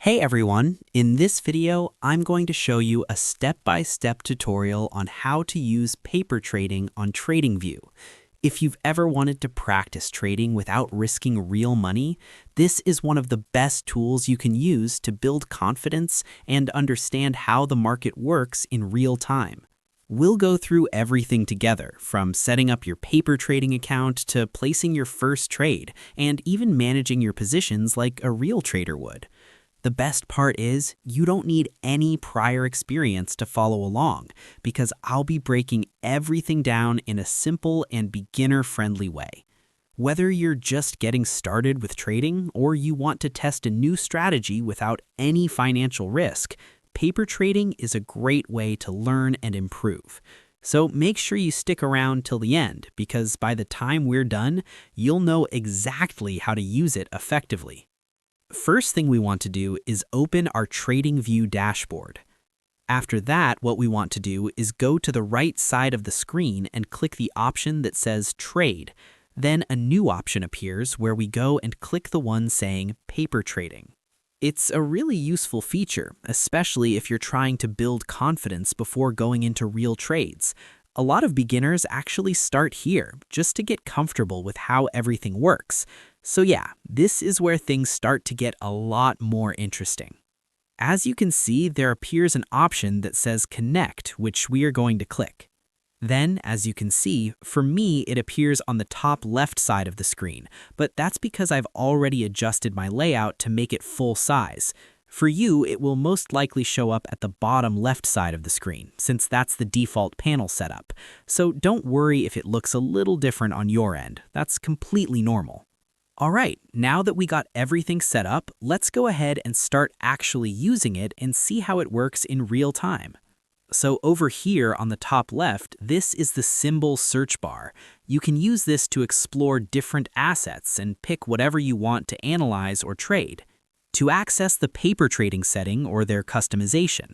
Hey everyone, in this video, I'm going to show you a step-by-step tutorial on how to use paper trading on Tradingview. If you've ever wanted to practice trading without risking real money, this is one of the best tools you can use to build confidence and understand how the market works in real time. We'll go through everything together, from setting up your paper trading account to placing your first trade, and even managing your positions like a real trader would. The best part is you don't need any prior experience to follow along because I'll be breaking everything down in a simple and beginner-friendly way. Whether you're just getting started with trading or you want to test a new strategy without any financial risk, paper trading is a great way to learn and improve. So make sure you stick around till the end because by the time we're done, you'll know exactly how to use it effectively. First thing we want to do is open our Tradingview dashboard. After that, what we want to do is go to the right side of the screen and click the option that says Trade. Then a new option appears where we go and click the one saying Paper Trading. It's a really useful feature, especially if you're trying to build confidence before going into real trades. A lot of beginners actually start here just to get comfortable with how everything works. So yeah, this is where things start to get a lot more interesting. As you can see, there appears an option that says Connect, which we are going to click. Then, as you can see, for me, it appears on the top left side of the screen, but that's because I've already adjusted my layout to make it full size. For you, it will most likely show up at the bottom left side of the screen, since that's the default panel setup. So don't worry if it looks a little different on your end. That's completely normal. Alright, now that we got everything set up, let's go ahead and start actually using it and see how it works in real time. So over here on the top left, this is the symbol search bar. You can use this to explore different assets and pick whatever you want to analyze or trade. To access the paper trading setting or their customization,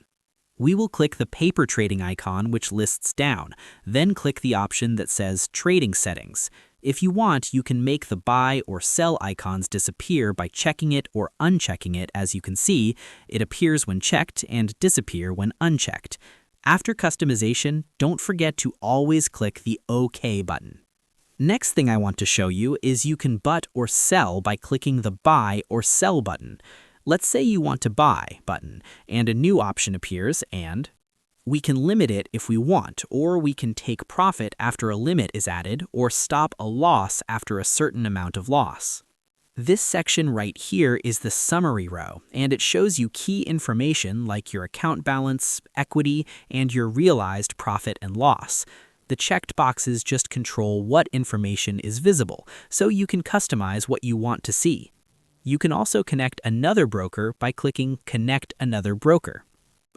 we will click the paper trading icon which lists down, then click the option that says Trading Settings. If you want, you can make the buy or sell icons disappear by checking it or unchecking it. As you can see, it appears when checked and disappear when unchecked. After customization, don't forget to always click the OK button. Next thing I want to show you is you can buy or sell by clicking the Buy or Sell button. Let's say you want to buy button, and a new option appears, and we can limit it if we want, or we can take profit after a limit is added, or stop a loss after a certain amount of loss. This section right here is the summary row, and it shows you key information like your account balance, equity, and your realized profit and loss. The checked boxes just control what information is visible, so you can customize what you want to see. You can also connect another broker by clicking Connect Another Broker.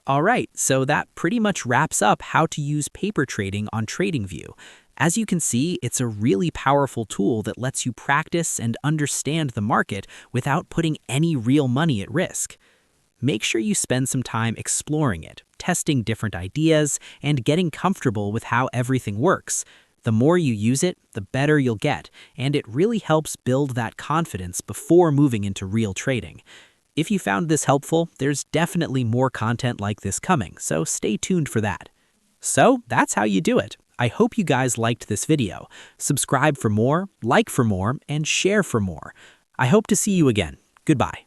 Alright, so that pretty much wraps up how to use paper trading on Tradingview. As you can see, it's a really powerful tool that lets you practice and understand the market without putting any real money at risk. Make sure you spend some time exploring it, testing different ideas, and getting comfortable with how everything works. The more you use it, the better you'll get, and it really helps build that confidence before moving into real trading. If you found this helpful, there's definitely more content like this coming, so stay tuned for that. So that's how you do it. I hope you guys liked this video. Subscribe for more, like for more, and share for more. I hope to see you again. Goodbye.